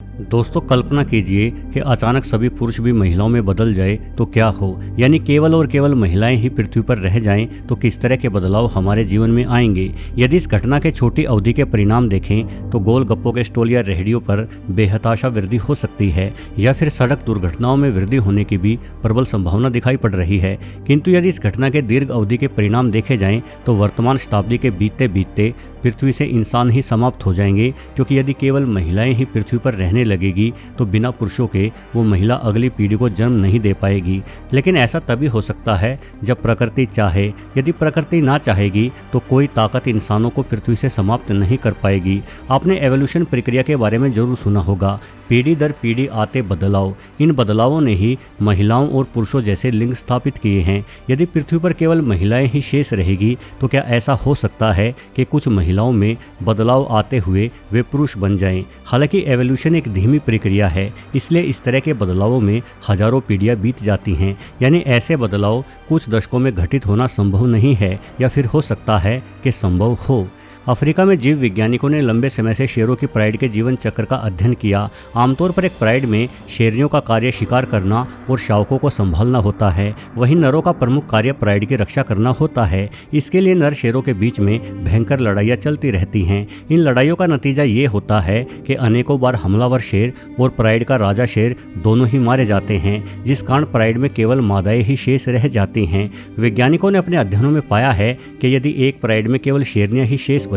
दोस्तों कल्पना कीजिए कि अचानक सभी पुरुष भी महिलाओं में बदल जाए तो क्या हो, यानी केवल और केवल महिलाएं ही पृथ्वी पर रह जाएं तो किस तरह के बदलाव हमारे जीवन में आएंगे। यदि इस घटना के छोटी अवधि के परिणाम देखें तो गोलगप्पों के स्टॉल या रेहड़ियों पर बेहताशा वृद्धि हो सकती है या फिर सड़क दुर्घटनाओं में वृद्धि होने की भी प्रबल संभावना दिखाई पड़ रही है। किंतु यदि इस घटना के दीर्घ अवधि के परिणाम देखे जाएं तो वर्तमान शताब्दी के बीतते बीतते पृथ्वी से इंसान ही समाप्त हो जाएंगे, क्योंकि यदि केवल महिलाएं ही पृथ्वी पर रहने लगेगी तो बिना पुरुषों के वो महिला अगली पीढ़ी को जन्म नहीं दे पाएगी। लेकिन ऐसा तभी हो सकता है जब प्रकृति चाहे। यदि प्रकृति ना चाहेगी तो कोई ताकत इंसानों को पृथ्वी से समाप्त नहीं कर पाएगी। आपने एवोल्यूशन प्रक्रिया के बारे में जरूर सुना होगा, पीढ़ी दर पीढ़ी आते बदलाव। इन बदलावों ने ही महिलाओं और पुरुषों जैसे लिंग स्थापित किए हैं। यदि पृथ्वी पर केवल महिलाएं ही शेष रहेगी तो क्या ऐसा हो सकता है कि कुछ महिलाओं में बदलाव आते हुए वे पुरुष बन जाएं। हालांकि एवोल्यूशन एक धीमी प्रक्रिया है, इसलिए इस तरह के बदलावों में हजारों पीढ़ियां बीत जाती हैं। यानी ऐसे बदलाव कुछ दशकों में घटित होना संभव नहीं है, या फिर हो सकता है कि संभव हो। अफ्रीका में जीव वैज्ञानिकों ने लंबे समय से शेरों की प्राइड के जीवन चक्र का अध्ययन किया। आमतौर पर एक प्राइड में शेरनियों का कार्य शिकार करना और शावकों को संभालना होता है, वहीं नरों का प्रमुख कार्य प्राइड की रक्षा करना होता है। इसके लिए नर शेरों के बीच में भयंकर लड़ाइयाँ चलती रहती हैं। इन लड़ाइयों का नतीजा ये होता है कि अनेकों बार हमलावर शेर और प्राइड का राजा शेर दोनों ही मारे जाते हैं, जिस कारण प्राइड में केवल मादाएं ही शेष रह जाती हैं। वैज्ञानिकों ने अपने अध्ययनों में पाया है कि यदि एक प्राइड में केवल शेरनियां ही शेष बचे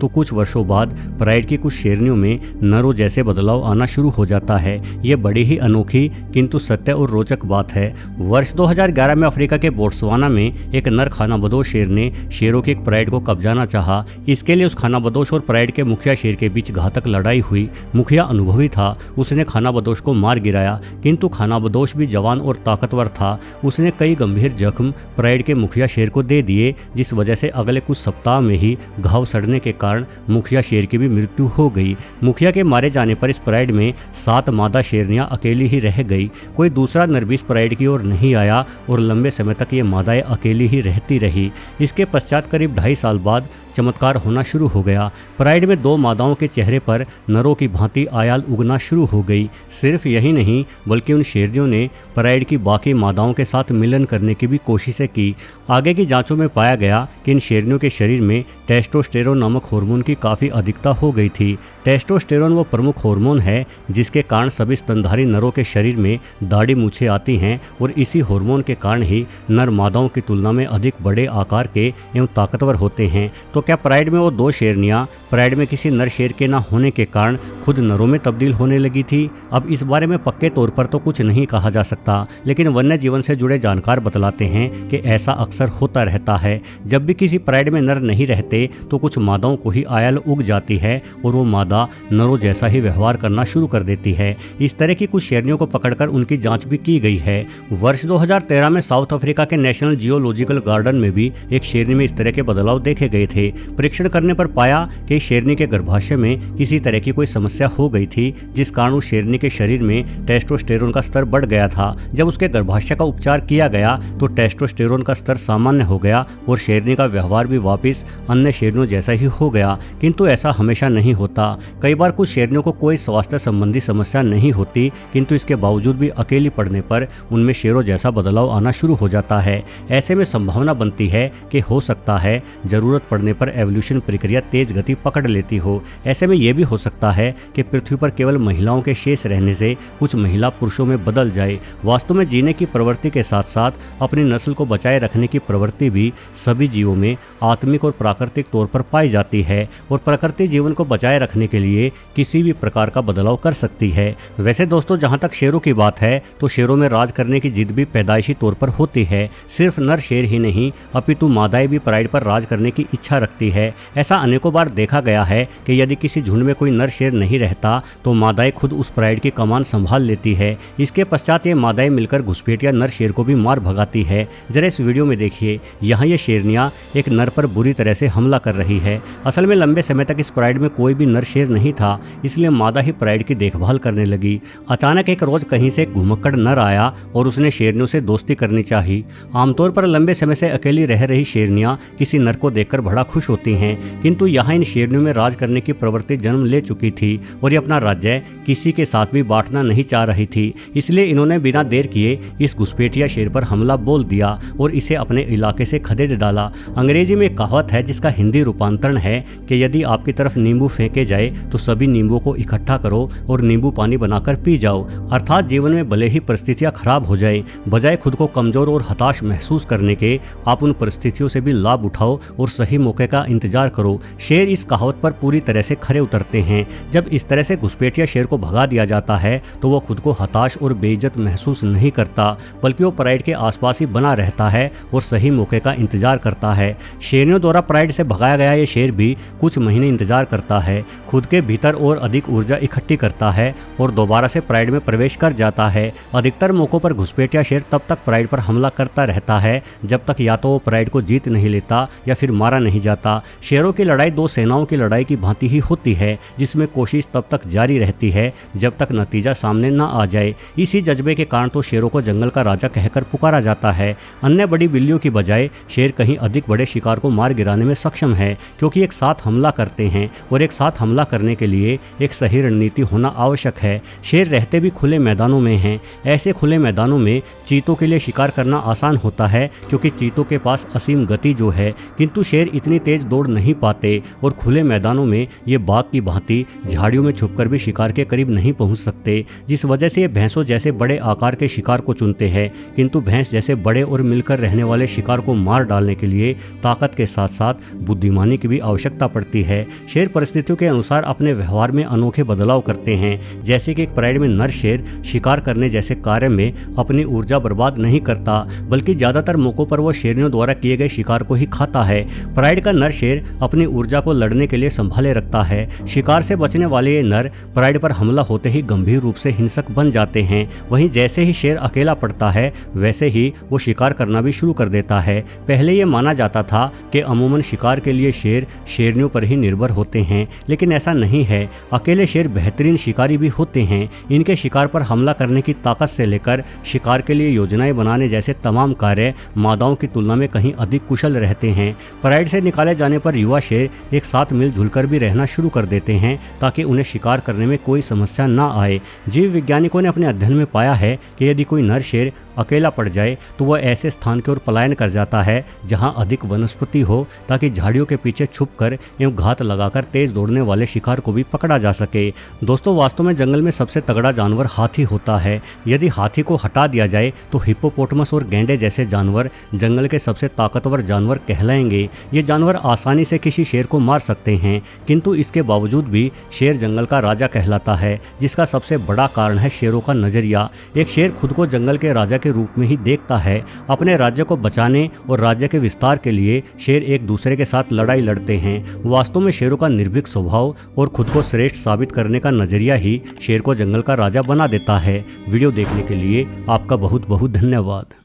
तो कुछ वर्षों बाद प्राइड की कुछ शेरनियों में नरों जैसे बदलाव आना शुरू हो जाता है। यह बड़ी ही अनोखी किंतु सत्य और रोचक बात है। वर्ष 2011 में अफ्रीका के बोत्सवाना में एक नर खानाबदोश शेर ने शेरों की एक प्राइड को कब्जाना चाहा। इसके लिए उस खानाबदोश और प्राइड के मुखिया शेर के बीच घातक लड़ाई हुई। मुखिया अनुभवी था, उसने खानाबदोश को मार गिराया, किंतु खानाबदोश भी जवान और ताकतवर था। उसने कई गंभीर जख्म प्राइड के मुखिया शेर को दे दिए, जिस वजह से अगले कुछ सप्ताह में ही घाव सड़ने के कारण मुखिया शेर की भी मृत्यु हो गई। मुखिया के मारे जाने पर इस प्राइड में 7 मादा शेरनियां अकेली ही रह गई। कोई दूसरा नर भी इस प्राइड की ओर नहीं आया और लंबे समय तक ये मादाएं अकेली ही रहती रही। इसके पश्चात करीब 2.5 साल बाद चमत्कार होना शुरू हो गया। प्राइड में 2 मादाओं के चेहरे पर नरों की भांति आयाल उगना शुरू हो गई। सिर्फ यही नहीं बल्कि उन शेरनियों ने प्राइड की बाकी मादाओं के साथ मिलन करने की भी कोशिशें की। आगे की जांचों में पाया गया कि इन शेरनियों के शरीर में टेस्टोस्टेरोन नामक हार्मोन की काफ़ी अधिकता हो गई थी। टेस्टोस्टेरोन वो प्रमुख हार्मोन है जिसके कारण सभी स्तनधारी नरों के शरीर में दाढ़ी मूछें आती हैं, और इसी हार्मोन के कारण ही नर मादाओं की तुलना में अधिक बड़े आकार के एवं ताकतवर होते हैं। तो क्या प्राइड में वो 2 शेरनियां प्राइड में किसी नर शेर के न होने के कारण खुद नरों में तब्दील होने लगी थी? अब इस बारे में पक्के तौर पर तो कुछ नहीं कहा जा सकता, लेकिन वन्य जीवन से जुड़े जानकार बतलाते हैं कि ऐसा अक्सर होता रहता है। जब भी किसी प्राइड में नर नहीं रहते तो कुछ मादाओं को ही आयल उग जाती है और वो मादा नरों जैसा ही व्यवहार करना शुरू कर देती है। इस तरह की कुछ शेरनियों को पकड़कर उनकी जांच भी की गई है। वर्ष 2013 में साउथ अफ्रीका के नेशनल जियोलॉजिकल गार्डन में भी एक शेरनी में इस तरह के बदलाव देखे गए थे। परीक्षण करने पर पाया कि शेरनी के गर्भाशय में किसी तरह की कोई समस्या हो गई थी, जिस कारण उस शेरनी के शरीर में टेस्टोस्टेरोन का स्तर बढ़ गया था। जब उसके गर्भाशय का उपचार किया गया तो टेस्टोस्टेरोन का स्तर सामान्य हो गया और शेरनी का व्यवहार भी वापस अन्य शेरनियों जैसा ही हो गया। किंतु ऐसा हमेशा नहीं होता। कई बार कुछ शेरनियों को कोई स्वास्थ्य संबंधी समस्या नहीं होती, किंतु इसके बावजूद भी अकेली पड़ने पर उनमें शेरों जैसा बदलाव आना शुरू हो जाता है। ऐसे में संभावना बनती है कि हो सकता है जरूरत पड़ने पर एवोल्यूशन प्रक्रिया तेज गति पकड़ लेती हो। ऐसे में यह भी हो सकता है कि पृथ्वी पर केवल महिलाओं के शेष रहने से कुछ महिला पुरुषों में बदल जाए। वास्तव में जीने की प्रवृत्ति के साथ साथ अपनी नस्ल को बचाए रखने की प्रवृत्ति भी सभी जीवों में आत्मिक और प्राकृतिक तौर पर पाई जाती है, और प्रकृति जीवन को बचाए रखने के लिए किसी भी प्रकार का बदलाव कर सकती है। वैसे दोस्तों, जहां तक शेरों की बात है तो शेरों में राज करने की जिद भी पैदाइशी तौर पर होती है। सिर्फ नर शेर ही नहीं अपितु मादाएं भी प्राइड पर राज करने की इच्छा रखती है। ऐसा अनेकों बार देखा गया है कि यदि किसी झुंड में कोई नर शेर नहीं रहता तो मादाएं खुद उस प्राइड की कमान संभाल लेती है। इसके पश्चात ये मादाएं मिलकर घुसपैठिया नर शेर को भी मार भगाती है। जरा इस वीडियो में देखिए, यहाँ ये शेरनियाँ एक नर पर बुरी तरह से हमला कर रही है। असल में लंबे समय तक इस प्राइड में कोई भी नर शेर नहीं था, इसलिए मादा ही प्राइड की देखभाल करने लगी। अचानक एक रोज कहीं से घुमक्कड़ नर आया और उसने शेरनियों से दोस्ती करनी चाही। आमतौर पर लंबे समय से अकेली रह रही शेरनियां किसी नर को देखकर बड़ा खुश होती हैं, किंतु यहाँ इन शेरनियों में राज करने की प्रवृत्ति जन्म ले चुकी थी और ये अपना राज्य किसी के साथ भी बांटना नहीं चाह रही थी। इसलिए इन्होंने बिना देर किए इस घुसपैठिया शेर पर हमला बोल दिया और इसे अपने इलाके से खदेड़ डाला। अंग्रेजी में एक कहावत है जिसका हिंदी रूपांतरण है कि यदि आपकी तरफ नींबू फेंके जाए तो सभी नींबुओं को इकट्ठा करो और नींबू पानी बनाकर पी जाओ। अर्थात जीवन में भले ही परिस्थितियां खराब हो जाए, बजाय खुद को कमजोर और हताश महसूस करने के आप उन परिस्थितियों से भी लाभ उठाओ और सही मौके का इंतजार करो। शेर इस कहावत पर पूरी तरह से खरे उतरते हैं। जब इस तरह से घुसपैठिया शेर को भगा दिया जाता है तो वो खुद को हताश और बेइज्जत महसूस नहीं करता, बल्कि वो प्राइड के आसपास ही बना रहता है और सही मौके का इंतजार करता है। शेरनियों द्वारा प्राइड से भगाया गया ये शेर भी कुछ महीने इंतजार करता है, खुद के भीतर और अधिक ऊर्जा इकट्ठी करता है और दोबारा से प्राइड में प्रवेश कर जाता है। अधिकतर मौकों पर घुसपैठिया शेर तब तक प्राइड पर हमला करता रहता है जब तक या तो वो प्राइड को जीत नहीं लेता या फिर मारा नहीं जाता। शेरों की लड़ाई दो सेनाओं की लड़ाई की भांति ही होती है, जिसमें कोशिश तब तक जारी रहती है जब तक नतीजा सामने न आ जाए। इसी जज्बे के कारण तो शेरों को जंगल का राजा कहकर पुकारा जाता है। अन्य बड़ी बिल्लियों की बजाय शेर कहीं अधिक बड़े शिकार को मार गिराने में सक्षम है, क्योंकि एक साथ हमला करते हैं और एक साथ हमला करने के लिए एक सही रणनीति होना आवश्यक है। शेर रहते भी खुले मैदानों में हैं। ऐसे खुले मैदानों में चीतों के लिए शिकार करना आसान होता है, क्योंकि चीतों के पास असीम गति जो है, किंतु शेर इतनी तेज दौड़ नहीं पाते और खुले मैदानों में ये बाघ की भांति झाड़ियों में छुपकर भी शिकार के करीब नहीं पहुंच सकते, जिस वजह से ये भैंसों जैसे बड़े आकार के शिकार को चुनते हैं। किंतु भैंस जैसे बड़े और मिलकर रहने वाले शिकार को मार डालने के लिए ताकत के साथ साथ बुद्धिमानी की भी आवश्यकता पड़ती है। शेर परिस्थितियों के अनुसार अपने व्यवहार में अनोखे बदलाव करते हैं, जैसे कि एक प्राइड में नर शेर शिकार करने जैसे कार्य में अपनी ऊर्जा बर्बाद नहीं करता, बल्कि ज्यादातर मौकों पर वो शेरनियों द्वारा किए गए शिकार को ही खाता है। प्राइड का नर शेर अपनी ऊर्जा को लड़ने के लिए संभाले रखता है। शिकार से बचने वाले ये नर प्राइड पर हमला होते ही गंभीर रूप से हिंसक बन जाते हैं। वहीं जैसे ही शेर अकेला पड़ता है वैसे ही वो शिकार करना भी शुरू कर देता है। पहले ये माना जाता था कि अमूमन शिकार के लिए शेर शेरनियों पर ही निर्भर होते हैं, लेकिन ऐसा नहीं है। अकेले शेर बेहतरीन शिकारी भी होते हैं। इनके शिकार पर हमला करने की ताकत से लेकर शिकार के लिए योजनाएं बनाने जैसे तमाम कार्य मादाओं की तुलना में कहीं अधिक कुशल रहते हैं। प्राइड से निकाले जाने पर युवा शेर एक साथ मिलजुल कर भी रहना शुरू कर देते हैं ताकि उन्हें शिकार करने में कोई समस्या ना आए। जीव वैज्ञानिकों ने अपने अध्ययन में पाया है कि यदि कोई नर शेर अकेला पड़ जाए तो वह ऐसे स्थान की ओर पलायन कर जाता है जहां अधिक वनस्पति हो, ताकि झाड़ियों के पीछे छुपकर एवं घात लगाकर तेज दौड़ने वाले शिकार को भी पकड़ा जा सके। दोस्तों, वास्तव में जंगल में सबसे तगड़ा जानवर हाथी होता है। यदि हाथी को हटा दिया जाए तो हिप्पोपोटामस और गैंडे जैसे जानवर जंगल के सबसे ताकतवर जानवर कहलाएंगे। ये जानवर आसानी से किसी शेर को मार सकते हैं, किंतु इसके बावजूद भी शेर जंगल का राजा कहलाता है, जिसका सबसे बड़ा कारण है शेरों का नजरिया। एक शेर खुद को जंगल के राजा के रूप में ही देखता है। अपने राज्य को बचाने और राज्य के विस्तार के लिए शेर एक दूसरे के साथ लड़ाई लड़ते हैं। वास्तव में शेरों का निर्भीक स्वभाव और खुद को श्रेष्ठ साबित करने का नजरिया ही शेर को जंगल का राजा बना देता है। वीडियो देखने के लिए आपका बहुत बहुत धन्यवाद।